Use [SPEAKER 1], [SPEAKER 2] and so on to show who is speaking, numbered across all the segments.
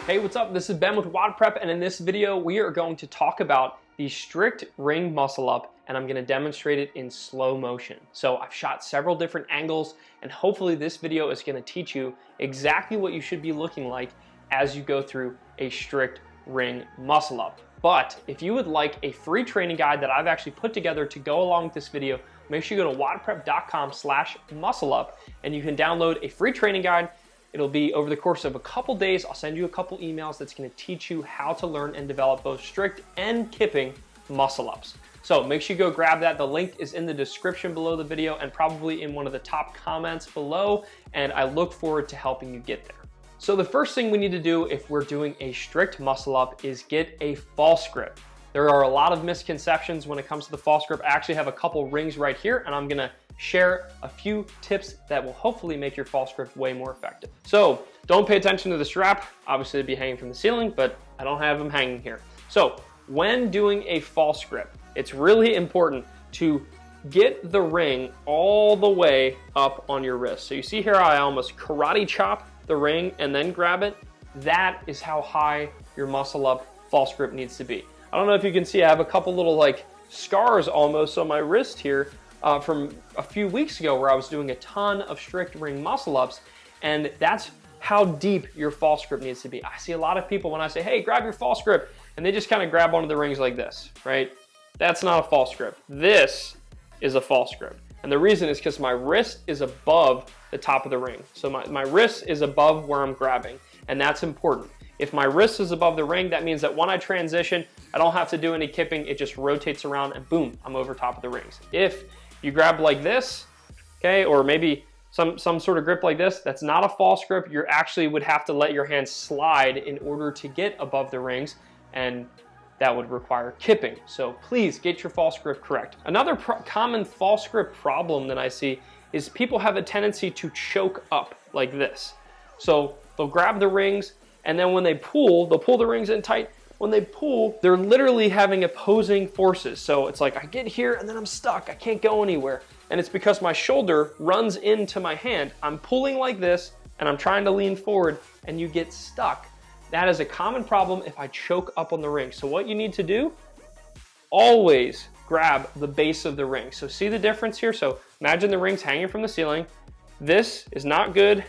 [SPEAKER 1] Hey, what's up? This is Ben with WODprep, and in this video, we are going to talk about the strict ring muscle up, and I'm gonna demonstrate it in slow motion. So I've shot several different angles, and hopefully this video is gonna teach you exactly what you should be looking like as you go through a strict ring muscle up. But if you would like a free training guide that I've actually put together to go along with this video, make sure you go to wodprep.com/muscleup, and you can download a free training guide. It'll be over the course of a couple days. I'll send you a couple emails that's gonna teach you how to learn and develop both strict and kipping muscle ups. So make sure you go grab that. The link is in the description below the video and probably in one of the top comments below, and I look forward to helping you get there. So the first thing we need to do if we're doing a strict muscle up is get a false grip. There are a lot of misconceptions when it comes to the false grip. I actually have a couple rings right here, and I'm gonna share a few tips that will hopefully make your false grip way more effective. So don't pay attention to the strap. Obviously it'd be hanging from the ceiling, but I don't have them hanging here. So when doing a false grip, it's really important to get the ring all the way up on your wrist. So you see here I almost karate chop the ring and then grab it. That is how high your muscle up false grip needs to be. I don't know if you can see, I have a couple little like scars almost on my wrist here from a few weeks ago where I was doing a ton of strict ring muscle ups, and that's how deep your false grip needs to be. I see a lot of people when I say, hey, grab your false grip, and they just kind of grab onto the rings like this, right? That's not a false grip. This is a false grip. And the reason is because my wrist is above the top of the ring. So my wrist is above where I'm grabbing, and that's important. If my wrist is above the ring, that means that when I transition, I don't have to do any kipping. It just rotates around and boom, I'm over top of the rings. If you grab like this, okay, or maybe some sort of grip like this, that's not a false grip. You actually would have to let your hand slide in order to get above the rings, and that would require kipping. So please get your false grip correct. Another common false grip problem that I see is people have a tendency to choke up like this. So they'll grab the rings, and then when they pull, they'll pull the rings in tight. When they pull, they're literally having opposing forces. So it's like I get here and then I'm stuck. I can't go anywhere. And it's because my shoulder runs into my hand. I'm pulling like this and I'm trying to lean forward and you get stuck. That is a common problem if I choke up on the ring. So what you need to do, always grab the base of the ring. So see the difference here? So imagine the ring's hanging from the ceiling. This is not good.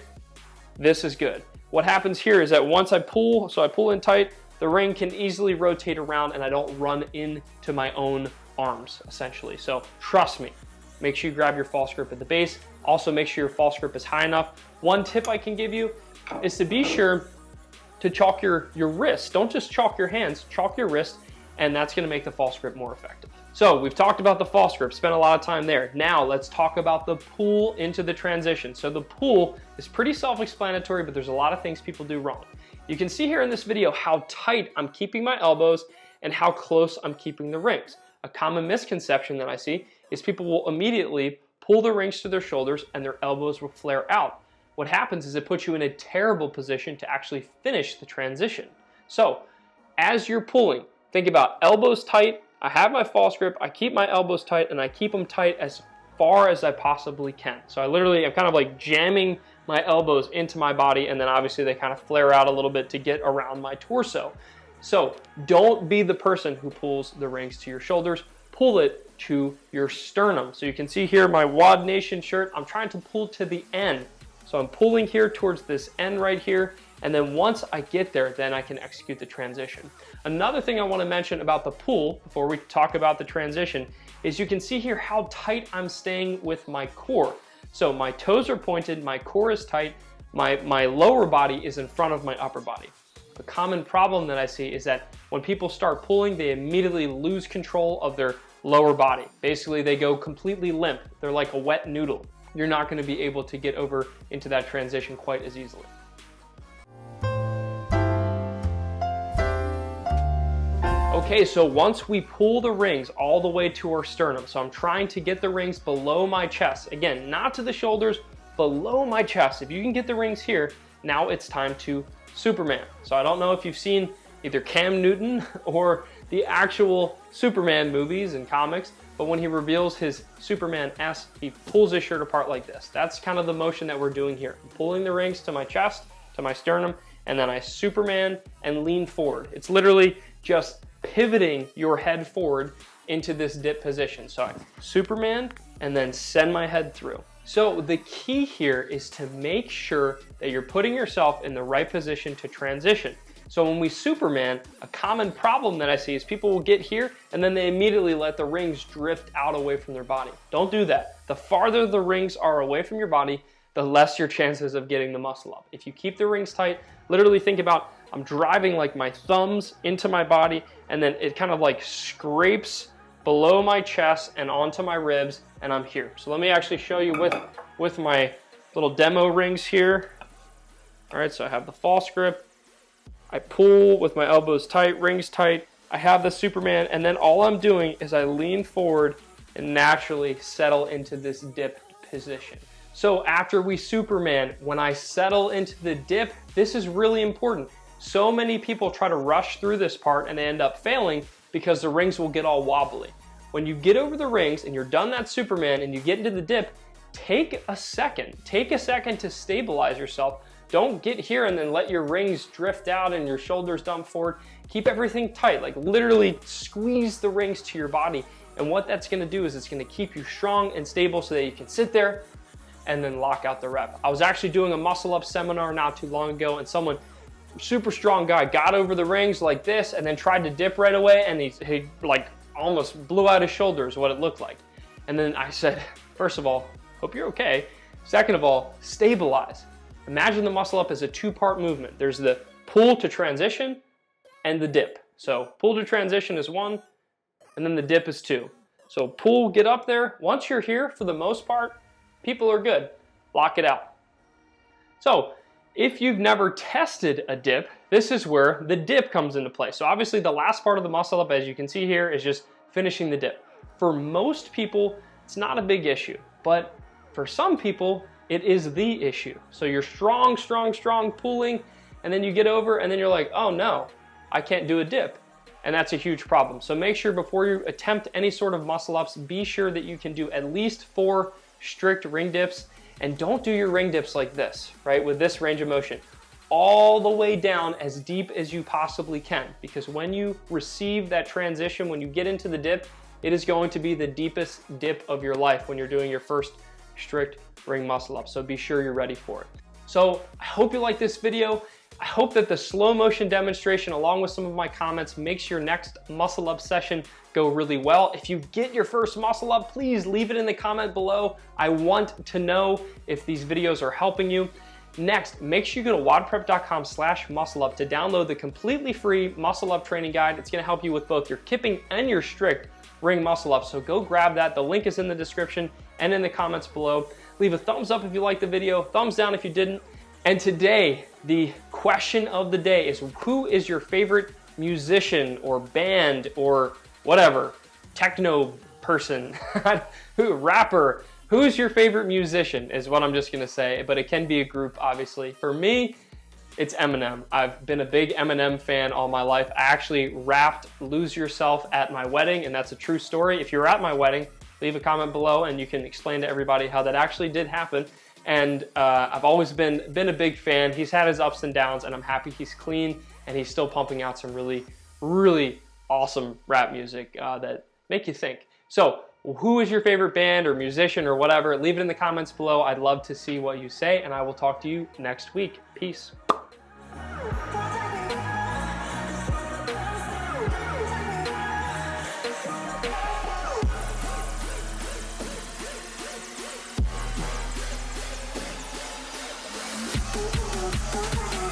[SPEAKER 1] This is good. What happens here is that once I pull, so I pull in tight, the ring can easily rotate around and I don't run into my own arms, essentially. So trust me, make sure you grab your false grip at the base. Also make sure your false grip is high enough. One tip I can give you is to be sure to chalk your wrist. Don't just chalk your hands, chalk your wrist, and that's gonna make the false grip more effective. So we've talked about the false grip, spent a lot of time there. Now let's talk about the pull into the transition. So the pull is pretty self-explanatory, but there's a lot of things people do wrong. You can see here in this video how tight I'm keeping my elbows and how close I'm keeping the rings. A common misconception that I see is people will immediately pull the rings to their shoulders and their elbows will flare out. What happens is it puts you in a terrible position to actually finish the transition. So as you're pulling, think about elbows tight. I have my false grip, I keep my elbows tight, and I keep them tight as far as I possibly can. So I'm kind of like jamming my elbows into my body, and then obviously they kind of flare out a little bit to get around my torso. So don't be the person who pulls the rings to your shoulders, pull it to your sternum. So you can see here my WOD Nation shirt, I'm trying to pull to the end. So I'm pulling here towards this end right here, and then once I get there, then I can execute the transition. Another thing I want to mention about the pull, before we talk about the transition, is you can see here how tight I'm staying with my core. So my toes are pointed, my core is tight, my lower body is in front of my upper body. The common problem that I see is that when people start pulling, they immediately lose control of their lower body. Basically, they go completely limp. They're like a wet noodle. You're not going to be able to get over into that transition quite as easily. Okay, so once we pull the rings all the way to our sternum, so I'm trying to get the rings below my chest. Again, not to the shoulders, below my chest. If you can get the rings here, now it's time to Superman. So I don't know if you've seen either Cam Newton or the actual Superman movies and comics, but when he reveals his Superman S, he pulls his shirt apart like this. That's kind of the motion that we're doing here. I'm pulling the rings to my chest, to my sternum, and then I Superman and lean forward. It's literally just pivoting your head forward into this dip position. So I Superman and then send my head through. So the key here is to make sure that you're putting yourself in the right position to transition. So when we Superman, a common problem that I see is people will get here and then they immediately let the rings drift out away from their body. Don't do that. The farther the rings are away from your body, the less your chances of getting the muscle up. If you keep the rings tight, literally think about, I'm driving like my thumbs into my body and then it kind of like scrapes below my chest and onto my ribs and I'm here. So let me actually show you with my little demo rings here. All right, so I have the false grip. I pull with my elbows tight, rings tight. I have the Superman, and then all I'm doing is I lean forward and naturally settle into this dip position. So after we Superman, when I settle into the dip, this is really important. So many people try to rush through this part and they end up failing because the rings will get all wobbly. When you get over the rings and you're done that Superman and you get into the dip, take a second to stabilize yourself. Don't get here and then let your rings drift out and your shoulders dump forward. Keep everything tight, like literally squeeze the rings to your body. And what that's gonna do is it's gonna keep you strong and stable so that you can sit there and then lock out the rep. I was actually doing a muscle up seminar not too long ago and someone, super strong guy, got over the rings like this and then tried to dip right away and he like almost blew out his shoulders, what it looked like. And then I said, first of all, hope you're okay. Second of all, stabilize. Imagine the muscle up as a two-part movement. There's the pull to transition and the dip. So pull to transition is one, and then the dip is two. So pull, get up there. Once you're here, for the most part, people are good. Lock it out. So if you've never tested a dip, this is where the dip comes into play. So obviously the last part of the muscle up, as you can see here, is just finishing the dip. For most people, it's not a big issue, but for some people, it is the issue. So you're strong, pulling, and then you get over and then you're like, oh no, I can't do a dip. And that's a huge problem. So make sure before you attempt any sort of muscle ups, be sure that you can do at least 4 strict ring dips, and don't do your ring dips like this, right? With this range of motion, all the way down as deep as you possibly can, because when you receive that transition, when you get into the dip, it is going to be the deepest dip of your life when you're doing your first strict ring muscle up. So be sure you're ready for it. So I hope you like this video. I hope that the slow motion demonstration along with some of my comments makes your next muscle up session go really well. If you get your first muscle up, please leave it in the comment below. I want to know if these videos are helping you. Next, make sure you go to WODprep.com/muscle-up to download the completely free muscle up training guide. It's gonna help you with both your kipping and your strict ring muscle up. So go grab that. The link is in the description and in the comments below. Leave a thumbs up if you liked the video, thumbs down if you didn't. And today, the question of the day is, who is your favorite musician or band or whatever, techno person, rapper? Who's your favorite musician is what I'm just gonna say, but it can be a group, obviously. For me, it's Eminem. I've been a big Eminem fan all my life. I actually rapped Lose Yourself at my wedding, and that's a true story. If you were at my wedding, leave a comment below and you can explain to everybody how that actually did happen. And I've always been a big fan. He's had his ups and downs, and I'm happy he's clean and he's still pumping out some really, really awesome rap music that make you think. So who is your favorite band or musician or whatever? Leave it in the comments below. I'd love to see what you say, and I will talk to you next week. Peace.